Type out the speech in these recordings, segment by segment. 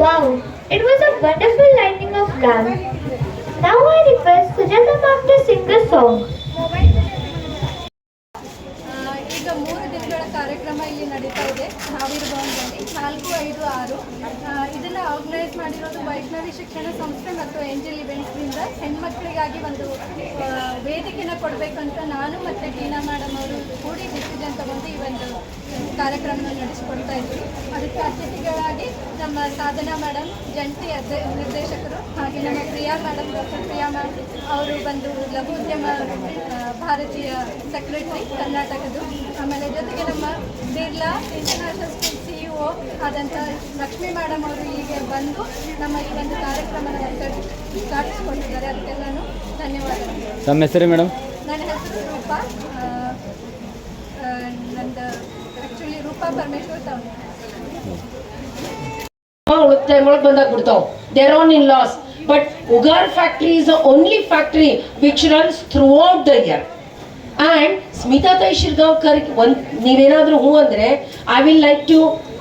Wow, it was a wonderful lighting of lamps. Now I request Sujata ma'am to sing a song. ಈಗ 3 ದಿನಗಳ ಕಾರ್ಯಕ್ರಮ ಇಲ್ಲಿ ನಡೀತಾ ಇದೆ ಹಾವೇರಿ ಭವನದಲ್ಲಿ 4, 5, 6. ಇದನ್ನು ಆರ್ಗನೈಸ್ ಮಾಡಿರೋದು ವೈಷ್ಣವಿ ಶಿಕ್ಷಣ ಸಂಸ್ಥೆ ಮತ್ತು ಏಂಜಲ್ ಇವೆಂಟ್ಸ್ನಿಂದ ಹೆಣ್ಮಕ್ಳಿಗಾಗಿ ಒಂದು ವೇದಿಕೆನ ಕೊಡಬೇಕಂತ ನಾನು ಮತ್ತು ಟೀನಾ ಮೇಡಮ್ ಅವರು ಕೂಡಿ ಡಿಸಿಷನ್ ತಗೊಂಡು ಈ ಒಂದು ಕಾರ್ಯಕ್ರಮನ ನಡೆಸಿಕೊಡ್ತಾ ಇದ್ವಿ. ಅದಕ್ಕೆ ಅತಿಥಿಗಳಾಗಿ ನಮ್ಮ ಸಾಧನಾ ಮೇಡಮ್ ಜಂಟಿ ನಿರ್ದೇಶಕರು, ಹಾಗೆ ನಮ್ಮ Priya madam, doctor Priya ma'am ಅವರು ಬಂದು ಲಘು ಉದ್ಯಮ ಭಾರತೀಯ ಸೆಕ್ರೆಟರಿ ಕರ್ನಾಟಕದ್ದು. ಆಮೇಲೆ ಜೊತೆಗೆ ನಮ್ಮ ಬಿರ್ಲಾ ಇಂಟರ್ನ್ಯಾಷನಲ್ ಸ್ಕೂಲ್ CEO ಆದಂಥ ಲಕ್ಷ್ಮೀ ಮೇಡಮ್ ಅವರು ಹೀಗೆ ಬಂದು ನಮ್ಮ ಈ ಒಂದು ಕಾರ್ಯಕ್ರಮನ ಉದ್ಘಾಟಿಸಿಕೊಟ್ಟಿದ್ದಾರೆ. ಅದಕ್ಕೆಲ್ಲನೂ ಧನ್ಯವಾದಗಳು. ನಮ್ಮ ಹೆಸರು ಮೇಡಮ್? ನನ್ನ ಹೆಸರು ರೂಪಾ. ನಂದು ಆ್ಯಕ್ಚುಲಿ ರೂಪಾ ಪರಮೇಶ್ವರ್ ಟೌನ್. ಒಳಗೆ ಬಂದಾಗ್ಬಿಡ್ತಾವೆ. There on in loss. But Ugar factory is the only factory which runs throughout the year. And Smita Tai Shirgavkar, ನೀವೇನಾದರೂ ಹೂ ಅಂದರೆ I will like to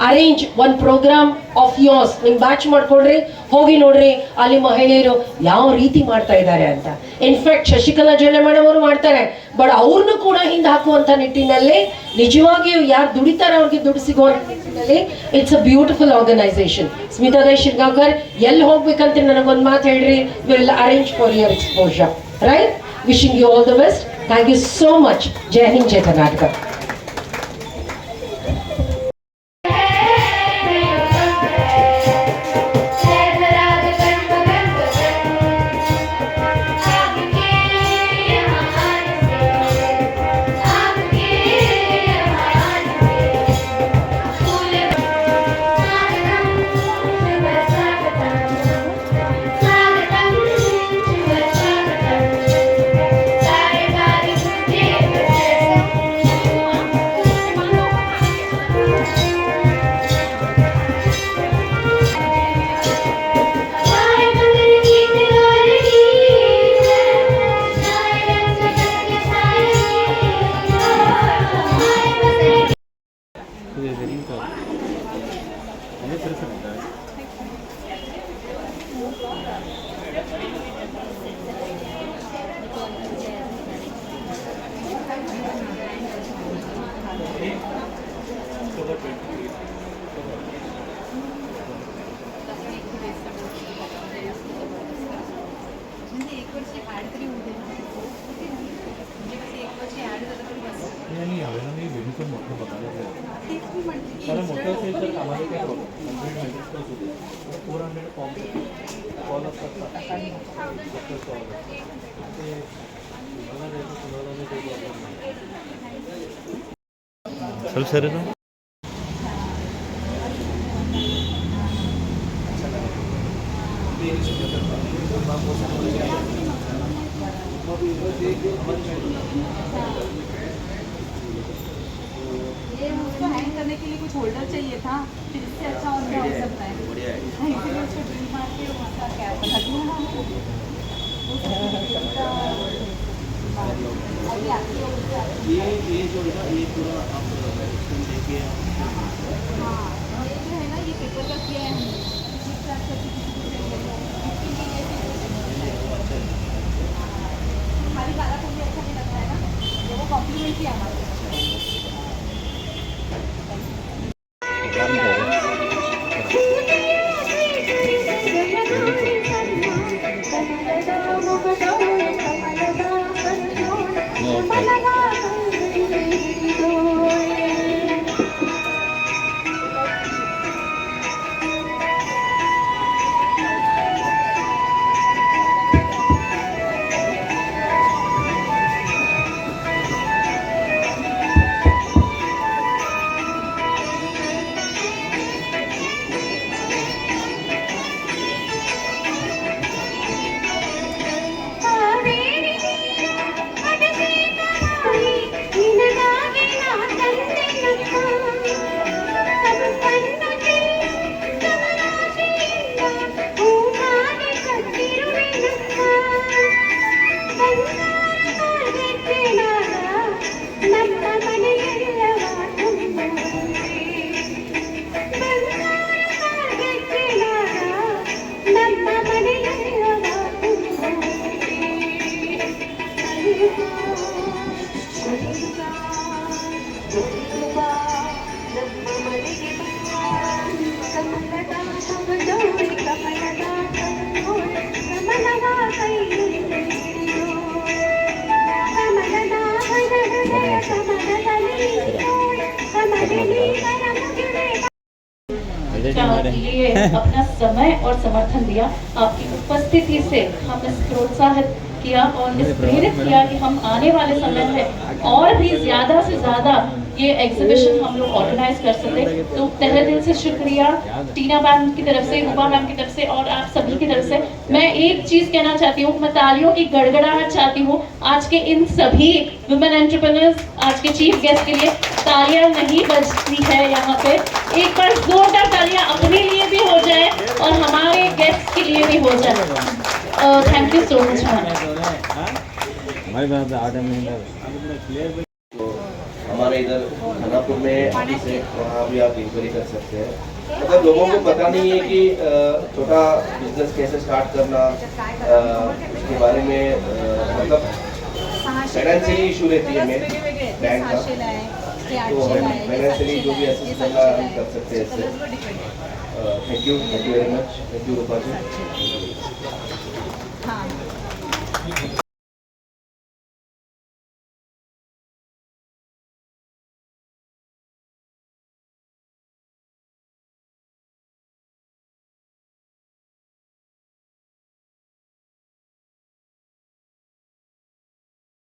arrange ಒಂದು ಪ್ರೋಗ್ರಾಮ್ ಆಫ್ ಯೋರ್ಸ್. ನಿಮ್ಮ ಬ್ಯಾಚ್ ಮಾಡ್ಕೊಡ್ರಿ, ಹೋಗಿ ನೋಡ್ರಿ ಅಲ್ಲಿ ಮಹಿಳೆಯರು ಯಾವ ರೀತಿ ಮಾಡ್ತಾ ಇದ್ದಾರೆ ಅಂತ. ಇನ್ಫ್ಯಾಕ್ಟ್ ಶಶಿಕಲಾ ಜೊಲ್ಲೆ ಮೇಡಮ್ ಅವರು ಮಾಡ್ತಾರೆ, ಬಟ್ ಅವ್ರನ್ನೂ ಕೂಡ ಹಿಂದೆ ಹಾಕುವಂಥ ನಿಟ್ಟಿನಲ್ಲಿ ನಿಜವಾಗಿಯೂ ಯಾರು ದುಡಿತಾರೆ ಅವ್ರಿಗೆ ದುಡ್ಡು ಸಿಗುವಂಥ ನಿಟ್ಟಿನಲ್ಲಿ it's a beautiful organisation. Smita ದೈ ಶಿರ್ಗಾವ್ಕರ್ ಎಲ್ಲಿ ಹೋಗ್ಬೇಕಂತ ನನಗೊಂದು ಮಾತು ಹೇಳ್ರಿ, will arrange for your exposure. Right? Wishing you all the best. Thank you so much. Jai Hind, Jai Karnataka. ಸ್ವಲ್ಪ ಸರಿ ये उसको हैंग करने के लिए कुछ होल्डर चाहिए था, फिर इससे अच्छा और क्या हो सकता है। इसलिए उसको ड्रिल मार के वहाँ का कैप बना दिया हमने। ये जो ये पूरा आप देखिए, हाँ ये जो है ना ये पेपर का किया है हमने। खाली बारह को भी अच्छा नहीं लगता है ना, वो कॉम्प्लीमेंट ही हमारे। लिए अपना समय और समर्थन दिया। आपकी उपस्थिति से हम इस प्रोत्साहित किया और इस प्रेरित किया कि हम आने वाले समय में और भी ज़्यादा से ज़्यादा ये एग्जीबिशन हम लोग ऑर्गेनाइज कर सके। तो तहे दिल से शुक्रिया टीना मैम की तरफ से, रूपा मैम की तरफ से और आप सभी की तरफ से। मैं एक चीज़ कहना चाहती हूँ, मैं तालियों की गड़गड़ाहट चाहती हूँ आज के इन सभी वुमेन एंटरप्रेन्योर्स, आज के चीफ गेस्ट के लिए। तालियां नहीं बजती है यहाँ पे, एक बार जोरदार तालियां अपने लिए भी हो जाए और हमारे गेस्ट के लिए भी हो जाए। Thank you so much ma'am. हमारे पास आर्डर नहीं था। हमारे इधर खानापुर में ऑफिस है, वहाँ भी आप इंक्वायरी कर सकते हैं। मतलब लोगों को पता नहीं है कि छोटा बिजनेस कैसे स्टार्ट करना, उसके बारे में मतलब फाइनेंशियली इशू रहती है मेन बैंक का, तो हमें फाइनेंशियली जो भी असिस्ट करना हम कर सकते हैं इससे। Thank you very much. Thank you Rupa ji. हाँ